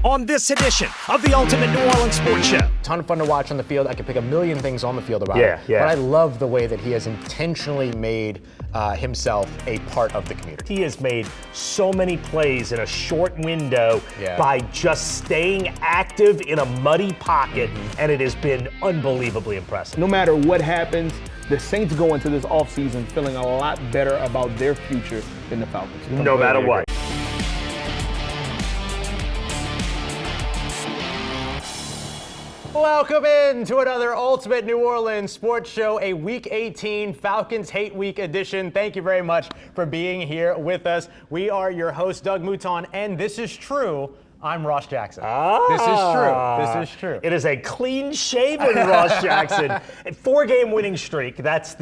on this edition of the Ultimate New Orleans Sports Show. Ton of fun to watch on the field. I could pick a million things on the field about it. But I love the way that he has intentionally made himself a part of the community. He has made so many plays in a short window by just staying active in a muddy pocket, and it has been unbelievably impressive. No matter what happens, the Saints go into this offseason feeling a lot better about their future than the Falcons. No matter what. Welcome in to another Ultimate New Orleans Sports Show, a Week 18 Falcons Hate Week edition. Thank you very much for being here with us. We are your host, Doug Mouton, and this is true. I'm Ross Jackson. This is true. It is a clean-shaven Ross Jackson. A 4-game winning streak. That's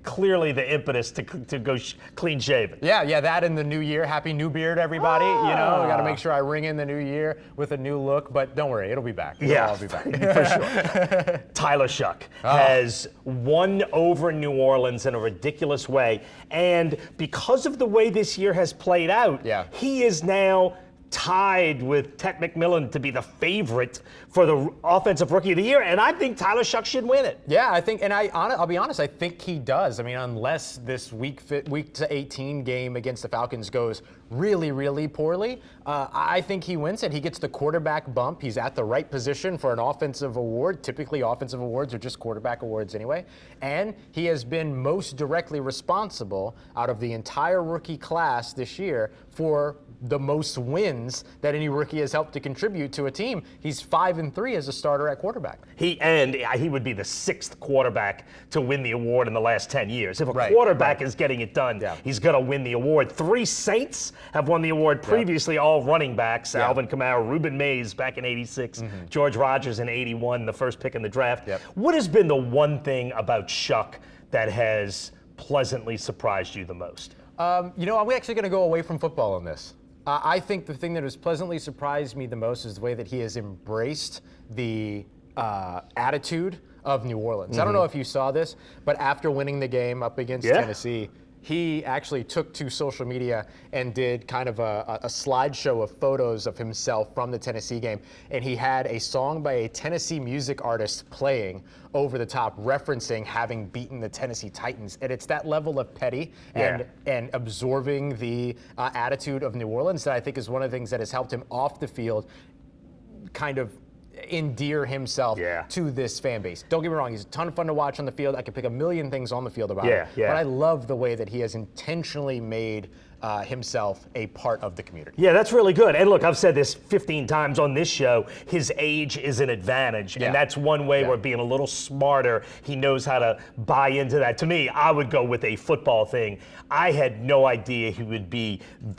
clearly the impetus to go clean-shaven. Yeah, that in the new year. Happy new beard, everybody. You know, we got to make sure I ring in the new year with a new look, but don't worry, it'll be back. It'll be back. For sure. Tyler Shuck has won over New Orleans in a ridiculous way, and because of the way this year has played out, he is now tied with Tet McMillan to be the favorite for the Offensive Rookie of the Year, and I think Tyler Shuck should win it. Yeah, I think, and I'll be honest, I think he does. I mean, unless this week to 18 game against the Falcons goes really, really poorly, I think he wins it. He gets the quarterback bump. He's at the right position for an offensive award. Typically, offensive awards are just quarterback awards anyway. And he has been most directly responsible out of the entire rookie class this year for the most wins that any rookie has helped to contribute to a team. He's 5-3 as a starter at quarterback. He would be the 6th quarterback to win the award in the last 10 years. If a quarterback is getting it done, he's going to win the award. 3 Saints have won the award previously, all running backs. Alvin Kamara, Reuben Mays back in '86, George Rogers in '81, the first pick in the draft. What has been the one thing about Shuck that has pleasantly surprised you the most? I'm actually going to go away from football on this. I think the thing that has pleasantly surprised me the most is the way that he has embraced the attitude of New Orleans. I don't know if you saw this, but after winning the game up against Tennessee, he actually took to social media and did kind of a slideshow of photos of himself from the Tennessee game. And he had a song by a Tennessee music artist playing over the top, referencing having beaten the Tennessee Titans. And it's that level of petty and absorbing the attitude of New Orleans that I think is one of the things that has helped him off the field kind of endear himself to this fan base. Don't get me wrong, he's a ton of fun to watch on the field. I could pick a million things on the field about it. But I love the way that he has intentionally made himself a part of the community. Yeah, that's really good. And look, I've said this 15 times on this show, his age is an advantage. And that's one way we're being a little smarter. He knows how to buy into that. To me, I would go with a football thing. I had no idea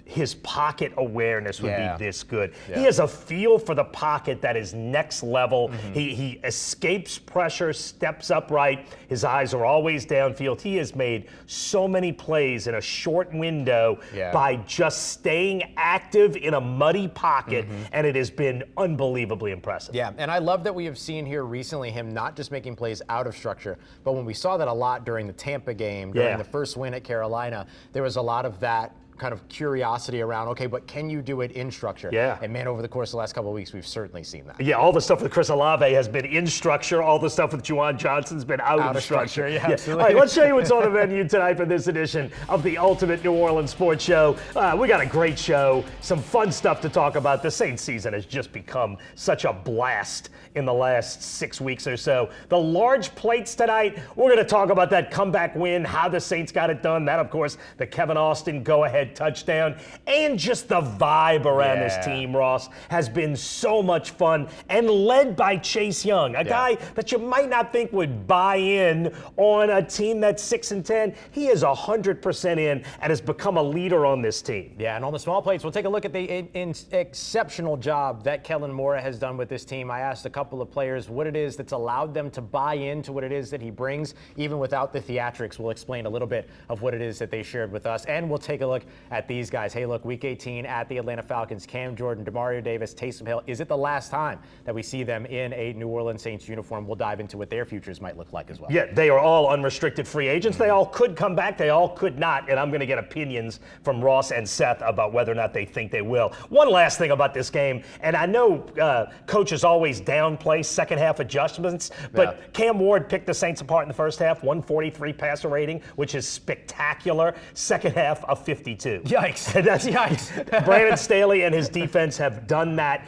his pocket awareness would be this good. He has a feel for the pocket that is next level. He escapes pressure, steps upright. His eyes are always downfield. He has made so many plays in a short window by just staying active in a muddy pocket, and it has been unbelievably impressive. Yeah, and I love that we have seen here recently him not just making plays out of structure, but when we saw that a lot during the Tampa game, during the first win at Carolina, there was a lot of that kind of curiosity around, okay, but can you do it in structure? And man, over the course of the last couple of weeks, we've certainly seen that. Yeah, all the stuff with Chris Olave has been in structure. All the stuff with Juwan Johnson's been out of structure. Absolutely. All right, let's show you what's on the menu tonight for this edition of the Ultimate New Orleans Sports Show. We got a great show, some fun stuff to talk about. The Saints season has just become such a blast in the last 6 weeks or so. The large plates tonight, we're going to talk about that comeback win, how the Saints got it done. That, of course, the Kevin Austin go-ahead touchdown, and just the vibe around this team, Ross, has been so much fun, and led by Chase Young, a guy that you might not think would buy in on a team that's 6-10. He is 100% in and has become a leader on this team. Yeah, and on the small plates, we'll take a look at the exceptional job that Kellen Moore has done with this team. I asked a couple of players what it is that's allowed them to buy into what it is that he brings, even without the theatrics. We'll explain a little bit of what it is that they shared with us, and we'll take a look at these guys. Hey, look, Week 18 at the Atlanta Falcons, Cam Jordan, Demario Davis, Taysom Hill. Is it the last time that we see them in a New Orleans Saints uniform? We'll dive into what their futures might look like as well. Yeah, they are all unrestricted free agents. They all could come back. They all could not. And I'm going to get opinions from Ross and Seth about whether or not they think they will. One last thing about this game, and I know coaches always downplay second half adjustments, but Cam Ward picked the Saints apart in the first half, 143 passer rating, which is spectacular. Second half of 52. Yikes. That's yikes. Brandon Staley and his defense have done that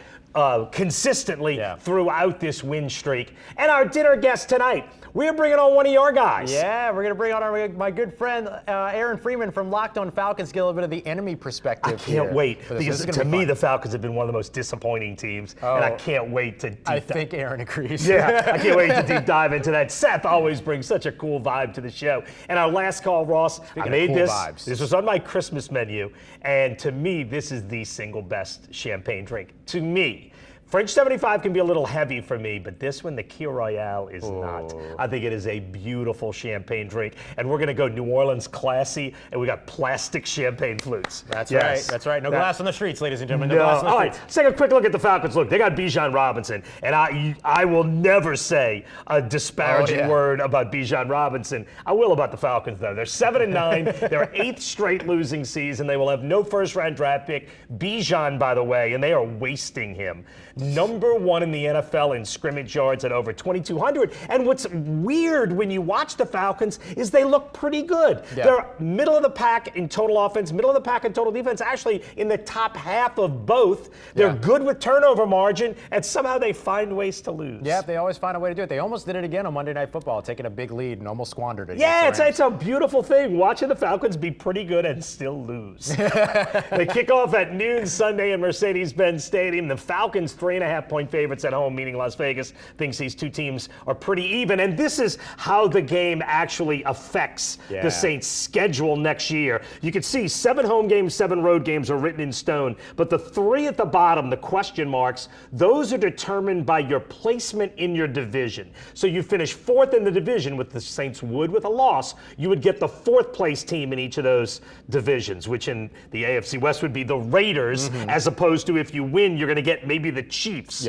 consistently throughout this win streak. And our dinner guest tonight, we're bringing on one of your guys. Yeah, we're going to bring on my good friend Aaron Freeman from Locked On Falcons, get a little bit of the enemy perspective. I can't wait, because to me, fun. the Falcons have been one of the most disappointing teams, and I can't wait to I think Aaron agrees. Yeah, I can't wait to deep dive into that. Seth always brings such a cool vibe to the show. And our last call, Ross, I made cool this. Vibes. This was on my Christmas menu, and to me, this is the single best champagne drink. To me. French 75 can be a little heavy for me, but this one, the Key Royale, is not. I think it is a beautiful champagne drink. And we're going to go New Orleans classy, and we got plastic champagne flutes. That's right. That's right. No glass on the streets, ladies and gentlemen. No glass on the All streets. right, let's take a quick look at the Falcons. Look, they got Bijan Robinson, and I will never say a disparaging word about Bijan Robinson. I will about the Falcons, though. They're 7-9. Their 8th straight losing season. They will have no first-round draft pick. Bijan, by the way, and they are wasting him. Number 1 in the NFL in scrimmage yards at over 2,200. And what's weird when you watch the Falcons is they look pretty good. Yeah. They're middle of the pack in total offense, middle of the pack in total defense, actually in the top half of both. They're good with turnover margin, and somehow they find ways to lose. Yeah, they always find a way to do it. They almost did it again on Monday Night Football, taking a big lead and almost squandered it. Yeah, it's a beautiful thing, watching the Falcons be pretty good and still lose. They kick off at noon Sunday in Mercedes-Benz Stadium. The Falcons 3.5-point favorites at home, meaning Las Vegas thinks these two teams are pretty even. And this is how the game actually affects the Saints' schedule next year. You can see 7 home games, 7 road games are written in stone. But the 3 at the bottom, the question marks, those are determined by your placement in your division. So you finish 4th in the division, with the Saints would with a loss. You would get the 4th place team in each of those divisions, which in the AFC West would be the Raiders, as opposed to if you win, you're going to get maybe the Chiefs,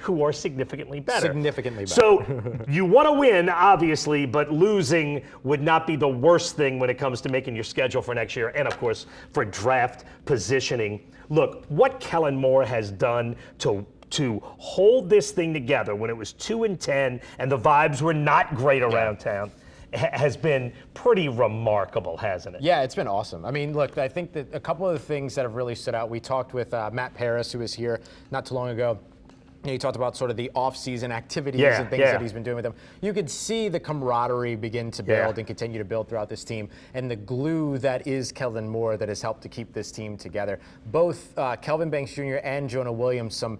who are significantly better. Significantly better. So you want to win, obviously, but losing would not be the worst thing when it comes to making your schedule for next year, and of course for draft positioning. Look, what Kellen Moore has done to hold this thing together when it was 2-10 and the vibes were not great around town has been pretty remarkable, hasn't it? Yeah, it's been awesome. I mean, look, I think that a couple of the things that have really stood out, we talked with Matt Paris, who was here not too long ago. He talked about sort of the off-season activities and things that he's been doing with them. You could see the camaraderie begin to build and continue to build throughout this team, and the glue that is Kellen Moore that has helped to keep this team together. Both Kelvin Banks Jr. and Jonah Williams, some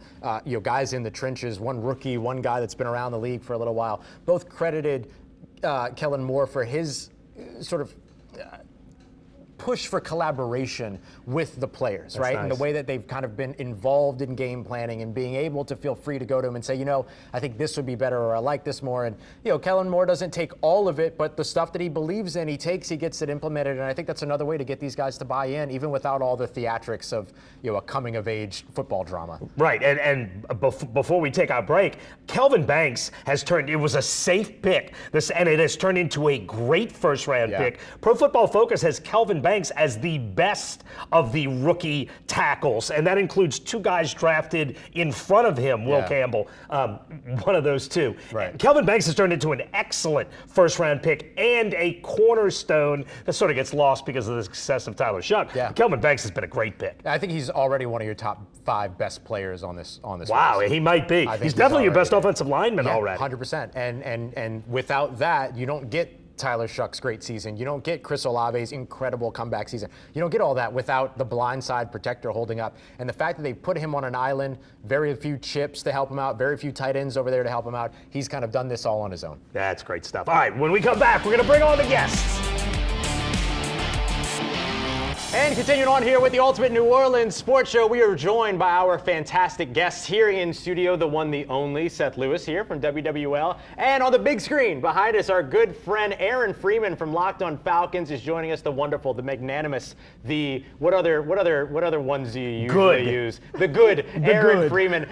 guys in the trenches, one rookie, one guy that's been around the league for a little while, both credited Kellen Moore for his sort of push for collaboration with the players, right? Nice. And the way that they've kind of been involved in game planning and being able to feel free to go to him and say, I think this would be better, or I like this more. And, Kellen Moore doesn't take all of it, but the stuff that he believes in, he gets it implemented. And I think that's another way to get these guys to buy in, even without all the theatrics of, a coming of age football drama. Right. And before we take our break, Kelvin Banks it was a safe pick, and it has turned into a great first round pick. Pro Football Focus has Kelvin Banks as the best of the rookie tackles, and that includes 2 guys drafted in front of him, Will Campbell, one of those 2. Right. Kelvin Banks has turned into an excellent first-round pick and a cornerstone that sort of gets lost because of the success of Tyler Shuck. Yeah. Kelvin Banks has been a great pick. I think he's already one of your top 5 best players on this. Wow, list. He might be. He's definitely your best offensive lineman already. 100%. And without that, you don't get Tyler Shuck's great season. You don't get Chris Olave's incredible comeback season. You don't get all that without the blindside protector holding up. And the fact that they put him on an island, very few chips to help him out, very few tight ends over there to help him out, he's kind of done this all on his own. That's great stuff. All right, when we come back, we're going to bring on the guests. And continuing on here with the Ultimate New Orleans Sports Show, we are joined by our fantastic guests here in studio, the one, the only, Seth Lewis here from WWL. And on the big screen behind us, our good friend Aaron Freeman from Locked On Falcons is joining us. The wonderful, the magnanimous, the what other ones do you usually use? The good Aaron Freeman.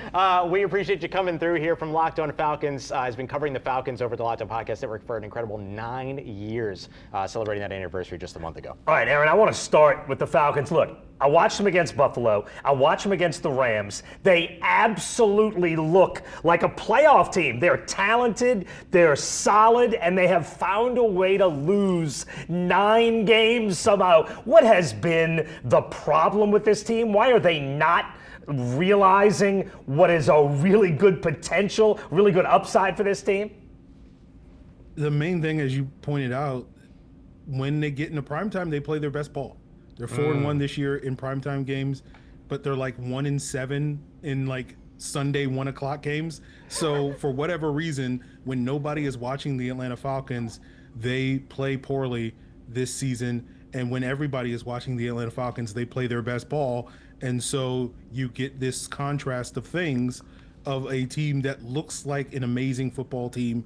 We appreciate you coming through here from Locked On Falcons. Has been covering the Falcons over the Locked On Podcast Network for an incredible 9 years, celebrating that anniversary just a month ago. All right, Aaron, I want to start with the Falcons. Look, I watched them against Buffalo. I watched them against the Rams. They absolutely look like a playoff team. They're talented, they're solid, and they have found a way to lose 9 games somehow. What has been the problem with this team? Why are they not realizing what is a really good potential, really good upside for this team? The main thing, as you pointed out, when they get into primetime, they play their best ball. They're 4-1 this year in primetime games, but they're like 1-7 in like Sunday 1 o'clock games. So for whatever reason, when nobody is watching the Atlanta Falcons, they play poorly this season. And when everybody is watching the Atlanta Falcons, they play their best ball. And so you get this contrast of things of a team that looks like an amazing football team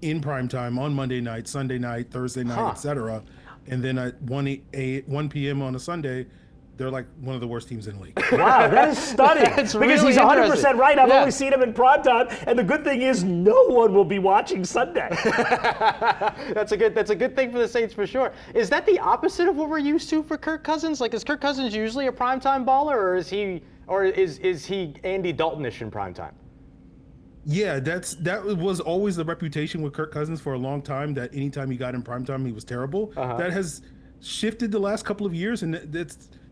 in primetime on Monday night, Sunday night, Thursday night, etc. And then at 1 p.m. on a Sunday, they're like one of the worst teams in the league. Wow, that is stunning. That's because really he's 100% interesting. right. I've only seen him in primetime, and the good thing is no one will be watching Sunday. That's a good thing for the Saints for sure. Is that the opposite of what we're used to for Kirk Cousins? Like, is Kirk Cousins usually a primetime baller, or is he Andy Dalton-ish in primetime? Yeah, that was always the reputation with Kirk Cousins for a long time, that anytime he got in primetime, he was terrible. That has shifted the last couple of years, and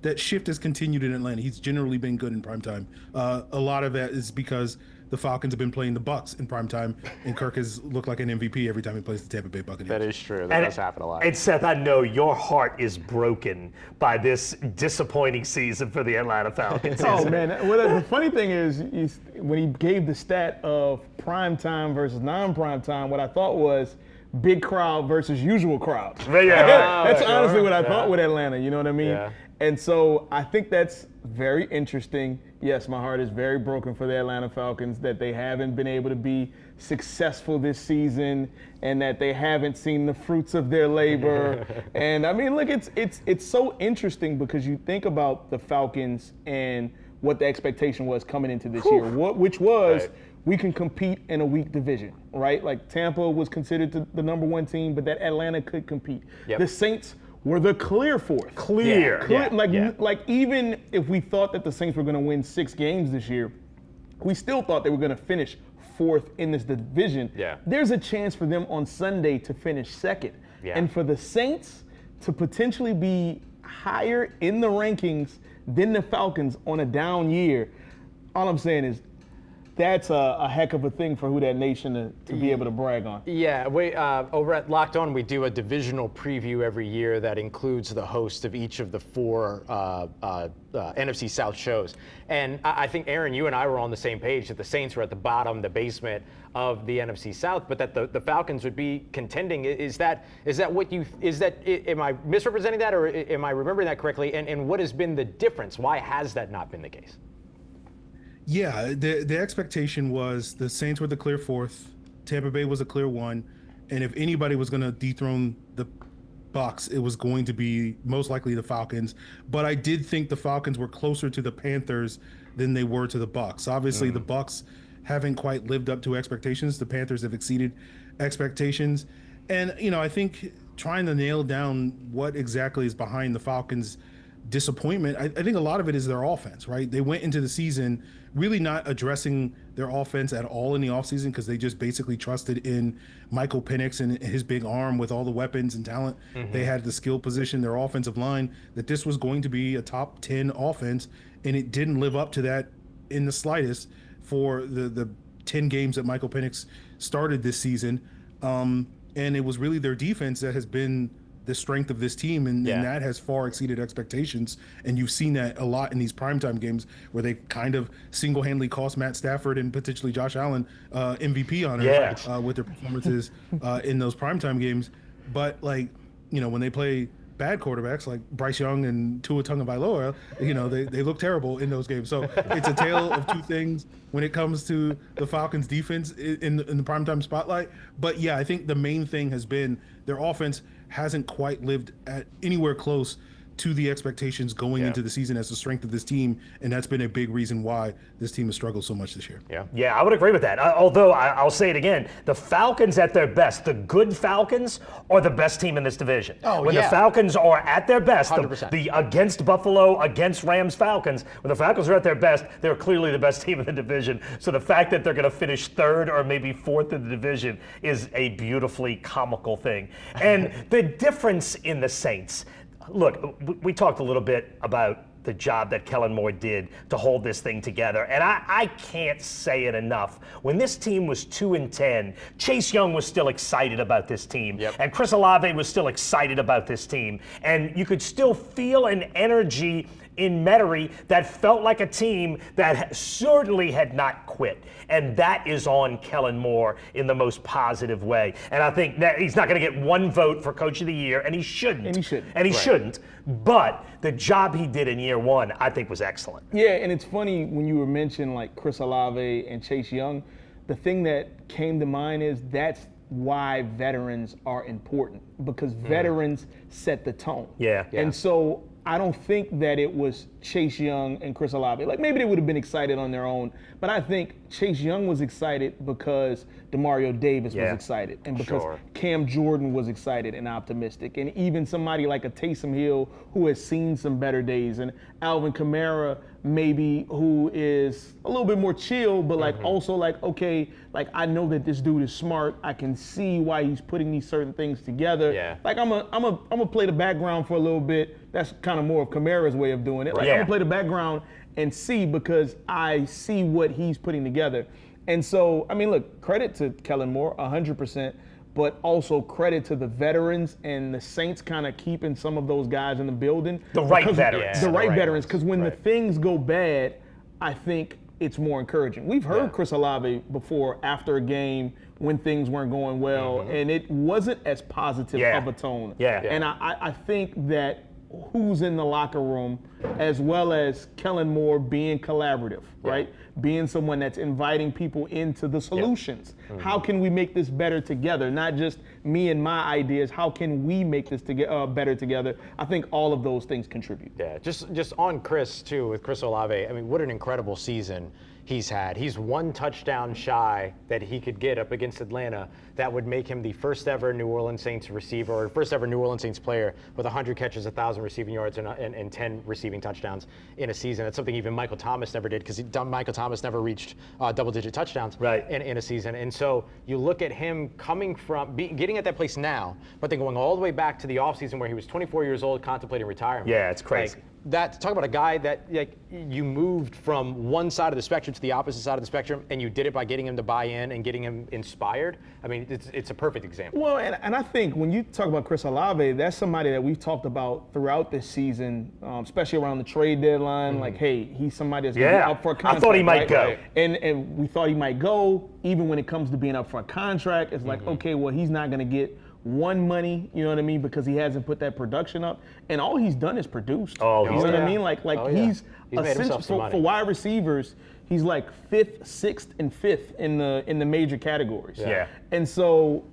that shift has continued in Atlanta. He's generally been good in primetime. A lot of that is because the Falcons have been playing the Bucks in primetime, and Kirk has looked like an MVP every time he plays the Tampa Bay Buccaneers. That is true. That does happen a lot. And Seth, I know your heart is broken by this disappointing season for the Atlanta Falcons. Oh, man. Well, the funny thing is, when he gave the stat of primetime versus non-primetime, what I thought was big crowd versus usual crowd. That's honestly what I thought with Atlanta, you know what I mean? Yeah. And so I think that's very interesting. Yes, my heart is very broken for the Atlanta Falcons that they haven't been able to be successful this season and that they haven't seen the fruits of their labor. And I mean, look, it's so interesting because you think about the Falcons and what the expectation was coming into this year, which was we can compete in a weak division, right? Like Tampa was considered the number 1 team, but that Atlanta could compete. Yep. The Saints were the clear fourth. Like even if we thought that the Saints were going to win 6 games this year, we still thought they were going to finish 4th in this division. Yeah. There's a chance for them on Sunday to finish 2nd. Yeah. And for the Saints to potentially be higher in the rankings than the Falcons on a down year, all I'm saying is that's a heck of a thing for Who Dat Nation to be able to brag on. Yeah, we over at Locked On, we do a divisional preview every year that includes the host of each of the 4 NFC South shows. And I think, Aaron, you and I were on the same page that the Saints were at the bottom, the basement of the NFC South, but that the Falcons would be contending. Am I misrepresenting that, or am I remembering that correctly? And what has been the difference? Why has that not been the case? Yeah, the expectation was the Saints were the clear 4th, Tampa Bay was a clear 1, and if anybody was going to dethrone the Bucs, it was going to be most likely the Falcons. But I did think the Falcons were closer to the Panthers than they were to the Bucs. Obviously, the Bucs haven't quite lived up to expectations. The Panthers have exceeded expectations, and I think trying to nail down what exactly is behind the Falcons' disappointment, I think a lot of it is their offense, right? They went into the season really not addressing their offense at all in the offseason because they just basically trusted in Michael Penix and his big arm with all the weapons and talent they had at the skill position, their offensive line, that this was going to be a top 10 offense, and it didn't live up to that in the slightest for the 10 games that Michael Penix started this season. And it was really their defense that has been the strength of this team, and that has far exceeded expectations. And you've seen that a lot in these primetime games where they kind of single-handedly cost Matt Stafford and potentially Josh Allen MVP honors with their performances in those primetime games. But when they play bad quarterbacks like Bryce Young and Tua Tagovailoa, they look terrible in those games. So it's a tale of two things when it comes to the Falcons defense in the primetime spotlight. But yeah, I think the main thing has been their offense hasn't quite lived at anywhere close to the expectations going into the season as the strength of this team, and that's been a big reason why this team has struggled so much this year. Yeah, I would agree with that. Although I'll say it again, the Falcons at their best, the good Falcons are the best team in this division. When the Falcons are at their best, the against Buffalo, against Rams Falcons, when the Falcons are at their best, they're clearly the best team in the division. So the fact that they're going to finish third or maybe fourth in the division is a beautifully comical thing. And the difference in the Saints, look, we talked a little bit about the job that Kellen Moore did to hold this thing together. And I can't say it enough. When this team was 2-10, Chase Young was still excited about this team. And Chris Olave was still excited about this team. And you could still feel an energy in Metairie that felt like a team that certainly had not quit. And that is on Kellen Moore in the most positive way. And I think that he's not going to get one vote for Coach of the Year, and he shouldn't. And he shouldn't. But the job he did in year one, I think, was excellent. Yeah, and it's funny when you were mentioning like Chris Olave and Chase Young, the thing that came to mind is that's why veterans are important, because veterans set the tone. And so I don't think that it was Chase Young and Chris Olave. Like, maybe they would have been excited on their own, but I think Chase Young was excited because Demario Davis was excited, and because Cam Jordan was excited and optimistic, and even somebody like a Taysom Hill who has seen some better days, and Alvin Kamara maybe who is a little bit more chill, but like also like, okay, like I know that this dude is smart. I can see why he's putting these certain things together. Like I'm a play the background for a little bit. That's kind of more of Kamara's way of doing it. Like I'm gonna play the background and see, because I see what he's putting together. And so, I mean, look, credit to Kellen Moore, 100%, but also credit to the veterans and the Saints kind of keeping some of those guys in the building. The right veterans. The right veterans, because when the things go bad, I think it's more encouraging. We've heard Chris Olave before after a game when things weren't going well, and it wasn't as positive of a tone. And I think that who's in the locker room, as well as Kellen Moore being collaborative, right? Being someone that's inviting people into the solutions. How can we make this better together? Not just me and my ideas. How can we make this better together? I think all of those things contribute. Just on Chris, too, with Chris Olave, I mean, what an incredible season he's had. He's one touchdown shy that he could get up against Atlanta that would make him the first ever New Orleans Saints receiver, or first ever New Orleans Saints player with 100 catches, 1,000 receiving yards, and 10 receiving touchdowns in a season. That's something even Michael Thomas never did, because Michael Thomas never reached double-digit touchdowns in a season. And so you look at him coming from getting at that place now, but then going all the way back to the offseason where he was 24 years old, contemplating retirement. It's crazy. Talk about a guy that you moved from one side of the spectrum to the opposite side of the spectrum, and you did it by getting him to buy in and getting him inspired. I mean, it's a perfect example. Well, and I think when you talk about Chris Olave, that's somebody that we've talked about throughout this season, especially around the trade deadline. Like, hey, he's somebody that's going to be up for a contract. I thought he might go. And we thought he might go. Even when it comes to being up for a contract, it's like, okay, well, he's not going to get one money, you know what I mean, because he hasn't put that production up, and all he's done is produced. You know what I mean? He's essentially for wide receivers, he's like 5th, 6th, and 5th in the major categories. And so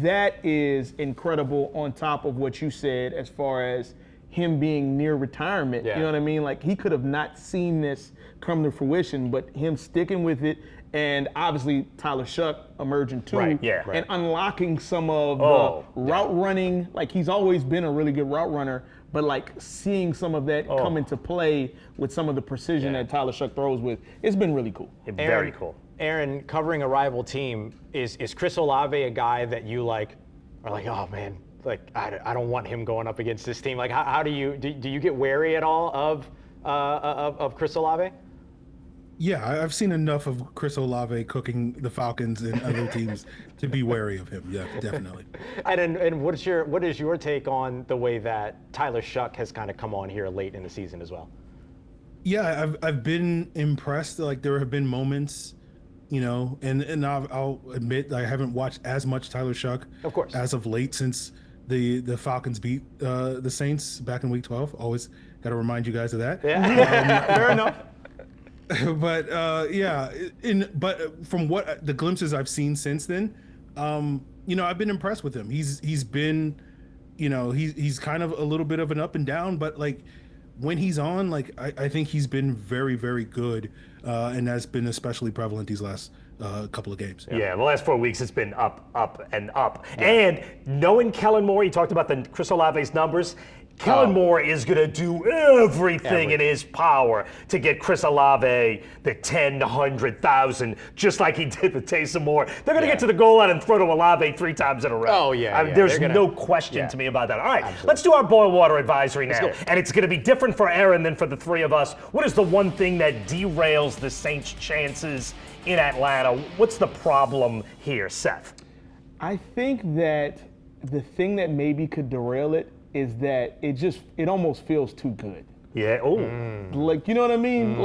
that is incredible, on top of what you said as far as him being near retirement. You know what I mean? Like, he could have not seen this come to fruition, but him sticking with it, and obviously Tyler Shuck emerging too, and unlocking some of the route running. Like, he's always been a really good route runner, but like seeing some of that come into play with some of the precision that Tyler Shuck throws with, it's been really cool. Very cool. Aaron, covering a rival team, is Chris Olave a guy that you are like, oh man, like I don't want him going up against this team? Like, how do you get wary at all of Chris Olave? Yeah, I've seen enough of Chris Olave cooking the Falcons and other teams to be wary of him. Yeah, definitely. And what is your take on the way that Tyler Shuck has kind of come on here late in the season as well? Yeah, I've been impressed. Like, there have been moments, and I'll admit I haven't watched as much Tyler Shuck, of course, as of late, since the Falcons beat the Saints back in Week 12. Always got to remind you guys of that. Yeah. Fair enough. But but from what the glimpses I've seen since then, I've been impressed with him. He's been, he's kind of a little bit of an up and down, but like when he's on, like I think he's been very, very good, and that's been especially prevalent these last couple of games. Yeah, the last 4 weeks it's been up, and up. Yeah. And knowing Kellen Moore, you talked about the Chris Olave's numbers. Kellen Moore is going to do everything in his power to get Chris Olave the 10 to 100,000, just like he did with Taysom Moore. They're going to get to the goal line and throw to Olave 3 times in a row. Oh, yeah. There's no question to me about that. All right, let's do our boil water advisory now. And it's going to be different for Aaron than for the three of us. What is the one thing that derails the Saints' chances in Atlanta? What's the problem here, Seth? I think that the thing that maybe could derail it is that it almost feels too good. Yeah. Oh. Like, you know what I mean?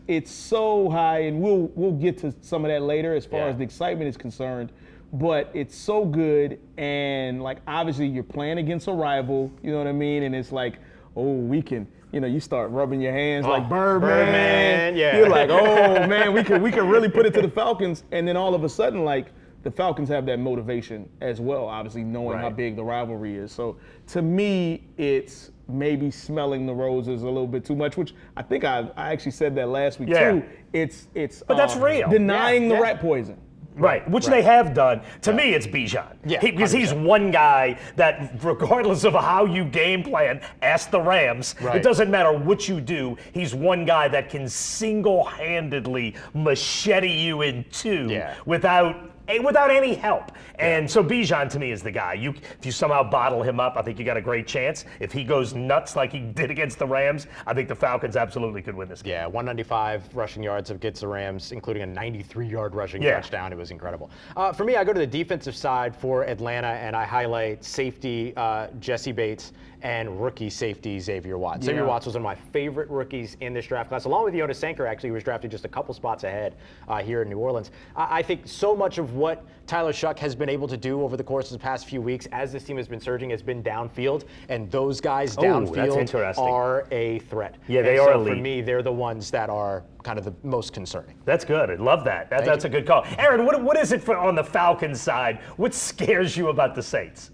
It's so high, and we'll get to some of that later as far as the excitement is concerned. But it's so good, and like obviously you're playing against a rival. You know what I mean? And it's like, we can. You start rubbing your hands like Birdman. Yeah. You're like, oh man, we can really put it to the Falcons, and then all of a sudden, like, the Falcons have that motivation as well, obviously knowing how big the rivalry is. So to me, it's maybe smelling the roses a little bit too much, which I think I actually said that last week too. It's but that's real. Denying the rat poison. Right, which they have done. To me, it's Bijan. Yeah, because he's one guy that, regardless of how you game plan, ask the Rams, it doesn't matter what you do, he's one guy that can single-handedly machete you in two without any help. And so Bijan, to me, is the guy. If you somehow bottle him up, I think you got a great chance. If he goes nuts like he did against the Rams, I think the Falcons absolutely could win this game. Yeah, 195 rushing yards against the Rams, including a 93-yard rushing touchdown. It was incredible. For me, I go to the defensive side for Atlanta, and I highlight safety Jesse Bates and rookie safety Xavier Watts. Xavier Watts was one of my favorite rookies in this draft class, along with Jonas Sanker, actually, who was drafted just a couple spots ahead here in New Orleans. I think so much of what Tyler Shuck has been able to do over the course of the past few weeks as this team has been surging has been downfield, and those guys downfield are a threat. Yeah, they are elite. For me, they're the ones that are kind of the most concerning. That's good. I love that. That's a good call. Aaron, what is it on the Falcons side? What scares you about the Saints?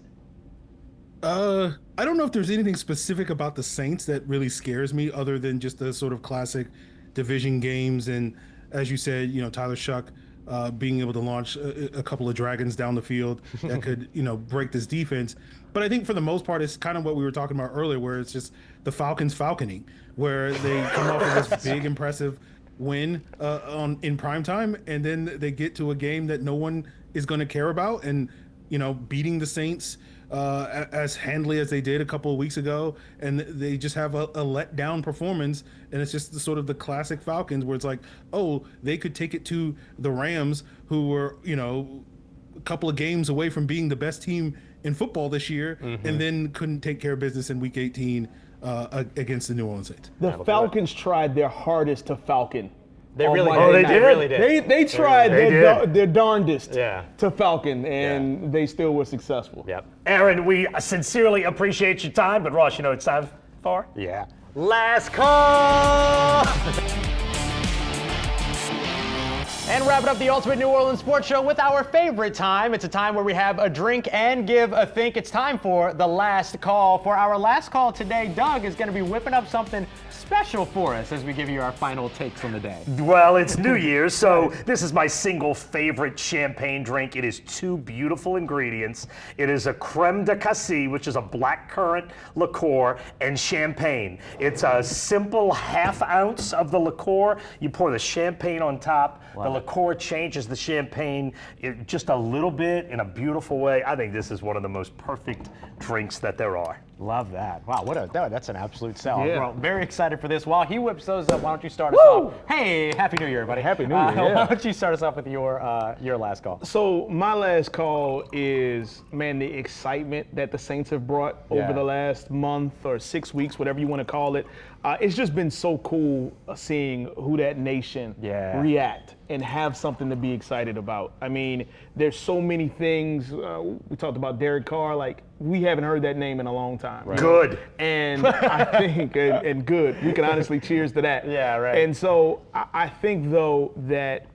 I don't know if there's anything specific about the Saints that really scares me other than just the sort of classic division games. And as you said, Tyler Shuck being able to launch a couple of dragons down the field that could, break this defense. But I think for the most part, it's kind of what we were talking about earlier, where it's just the Falcons falconing, where they come off of this big, impressive win in prime time, and then they get to a game that no one is going to care about, and beating the Saints as handily as they did a couple of weeks ago, and they just have a letdown performance, and it's just the classic Falcons where it's like, they could take it to the Rams, who were a couple of games away from being the best team in football this year, and then couldn't take care of business in Week 18 against the New Orleans Saints. The Falcons tried their hardest to falcon. They really did. They really did. They tried their darndest to falcon, and they still were successful. Yep. Aaron, we sincerely appreciate your time, but Ross, it's time for? Yeah. Last call! And wrapping up the Ultimate New Orleans Sports Show with our favorite time. It's a time where we have a drink and give a think. It's time for the last call. For our last call today, Doug is going to be whipping up something special for us as we give you our final takes on the day. Well, it's New Year's, so this is my single favorite champagne drink. It is 2 beautiful ingredients. It is a creme de cassis, which is a blackcurrant liqueur, and champagne. It's a simple ½ ounce of the liqueur. You pour the champagne on top. The liqueur changes the champagne just a little bit in a beautiful way. I think this is one of the most perfect drinks that there are. Love that. Wow, that's an absolute sell. Yeah. Well, very excited for this. While he whips those up, why don't you start us off? Hey, Happy New Year, buddy. Happy New Year, Why don't you start us off with your last call? So my last call is, the excitement that the Saints have brought over the last month or 6 weeks, whatever you want to call it. It's just been so cool seeing who that nation react and have something to be excited about. I mean, there's so many things. We talked about Derek Carr. Like, we haven't heard that name in a long time. Right. Good. And I think, and good, we can honestly cheers to that. Yeah, right. And so I think, though, that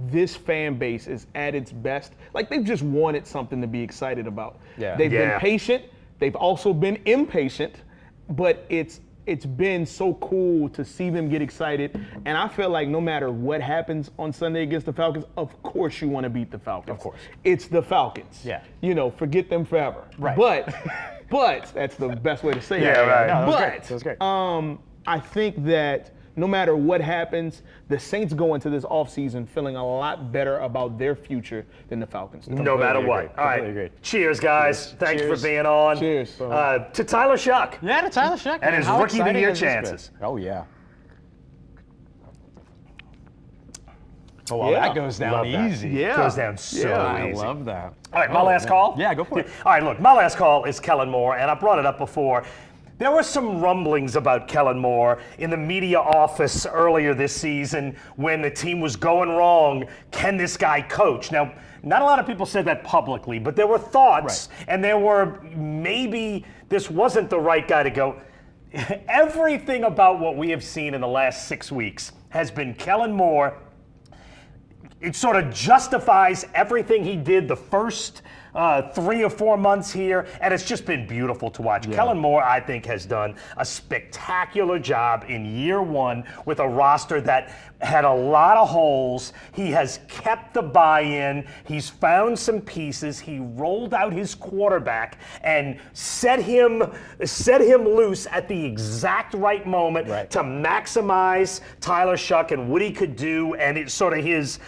this fan base is at its best. Like, they've just wanted something to be excited about. Yeah. They've been patient. They've also been impatient, but it's been so cool to see them get excited. And I feel like no matter what happens on Sunday against the Falcons, of course you want to beat the Falcons. Of course. It's the Falcons. Yeah. You know, forget them forever. Right. But that's the best way to say it. Yeah, right. No, But that was great. I think that no matter what happens, the Saints go into this offseason feeling a lot better about their future than the Falcons do. No matter what. agree. All right. Completely agree. Cheers, guys. Thanks for being on. Cheers. To Tyler Shuck. Yeah, to Tyler Shuck. And his How rookie of the exciting year has this been? chances. Oh, yeah. Oh, well, Yeah. that goes down Love that. easy. Yeah. Goes down so I easy. love that. All right, my last call? Yeah, go for it. All right, look, my last call is Kellen Moore, and I brought it up before. There were some rumblings about Kellen Moore in the media office earlier this season when the team was going wrong. Can this guy coach? Now, not a lot of people said that publicly, but there were thoughts, and there were maybe this wasn't the right guy to go. Everything about what we have seen in the last 6 weeks has been Kellen Moore. It sort of justifies everything he did the first 3 or 4 months here, and it's just been beautiful to watch. Kellen Moore, I think, has done a spectacular job in year one with a roster that had a lot of holes. He has kept the buy-in. He's found some pieces. He rolled out his quarterback and set him loose at the exact right moment to maximize Tyler Shuck and what he could do, and it's sort of his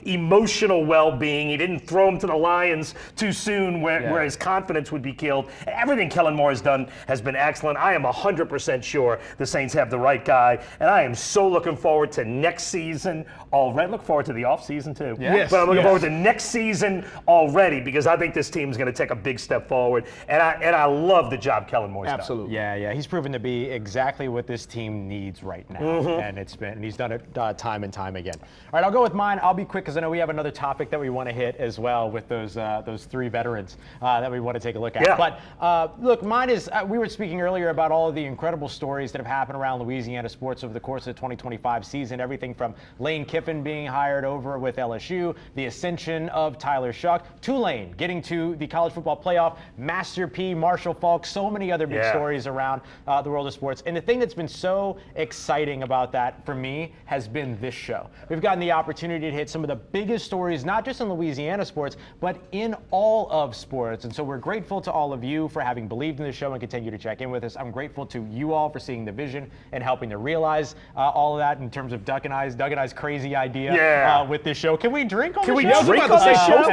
emotional well-being. He didn't throw him to the lions too soon where his confidence would be killed. Everything Kellen Moore has done has been excellent. I am 100% sure the Saints have the right guy, and I am so looking forward to next season already. Look forward to the offseason too. Yes. But I'm looking forward to next season already because I think this team is going to take a big step forward, and I love the job Kellen Moore's done. Absolutely. Yeah, he's proven to be exactly what this team needs right now, and he's done it time and time again. All right, I'll go with mine. I'll be quick because I know we have another topic that we want to hit as well with those 3 veterans that we want to take a look at. Yeah. But look, mine is we were speaking earlier about all of the incredible stories that have happened around Louisiana sports over the course of the 2025 season. Everything from Lane Kiffin being hired over with LSU, the ascension of Tyler Shuck, Tulane getting to the college football playoff, Master P, Marshall Faulk, so many other big stories around the world of sports. And the thing that's been so exciting about that for me has been this show. We've gotten the opportunity to hit some of the biggest stories, not just in Louisiana sports, but in all of sports. And so we're grateful to all of you for having believed in the show and continue to check in with us. I'm grateful to you all for seeing the vision and helping to realize all of that in terms of Doug and I's crazy idea with this show. Can we drink on the show? Can we drink on this show?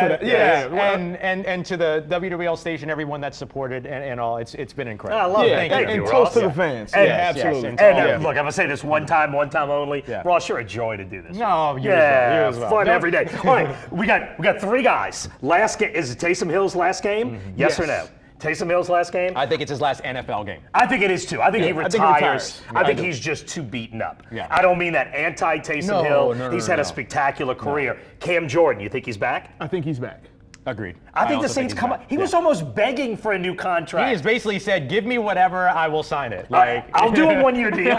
And to the WWL station, everyone that's supported and all, it's been incredible. I love it. Thank Thank you. you, And Ross. toast to the fans. And- Absolutely. And look, I'm gonna say this one time only. Yeah. Ross, you're a joy to do this. No, you Yeah, as well. fun No. every day. All right, we got 3 guys. Last game is it Taysom Hill's last game? Yes or no? Taysom Hill's last game? I think it's his last NFL game. I think it is too. I think he I think he retires. retires. I think I do. he's just too beaten up. Yeah. I don't mean that anti-Taysom No, Hill. no, He's no, had no. a spectacular career. Cam Jordan, you think he's back? I think he's back. Agreed. I think the also Saints he's come back. up. He was almost begging for a new He contract. has basically said, give me whatever, I will sign it. I'll do a 1-year deal.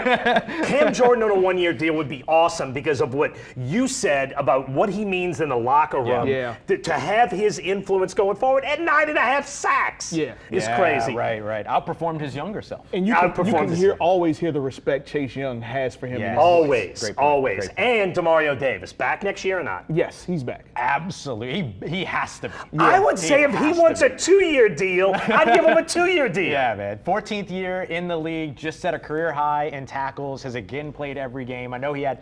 Cam Jordan on a 1-year deal would be awesome because of what you said about what he means in the locker room. Yeah. To have his influence going forward at 9.5 sacks is crazy. Right. Outperformed his younger self. And you Outperformed can his- always hear the respect Chase Young has for him. Yeah. in his Always, Great point. always. Great point. And Demario Davis, back next year or not? Yes, he's back. Absolutely. He has to be. I would say if he has to wants be. a 2-year deal, I'd give him a 2-year deal. Yeah, man. 14th year in the league, just set a career high in tackles, has again played every game. I know he had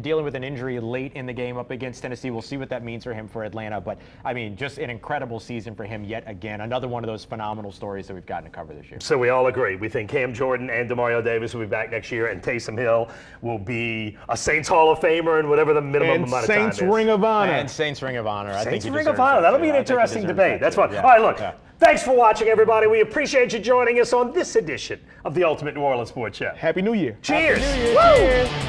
dealing with an injury late in the game up against Tennessee. We'll see what that means for him for Atlanta. But, I mean, just an incredible season for him yet again. Another one of those phenomenal stories that we've gotten to cover this year. So we all agree. We think Cam Jordan and Demario Davis will be back next year, and Taysom Hill will be a Saints Hall of Famer and whatever the minimum And amount of time Saints is. Ring of Honor. And Saints Ring of Honor. I think Saints he Ring deserves of Honor. that That'll too. be an I think he interesting deserves debate. that That's too. fine. Yeah. All right, look. Yeah. Thanks for watching, everybody. We appreciate you joining us on this edition of the Ultimate New Orleans Sports Show. Happy New Year. Cheers. Happy New Year. Woo! Cheers.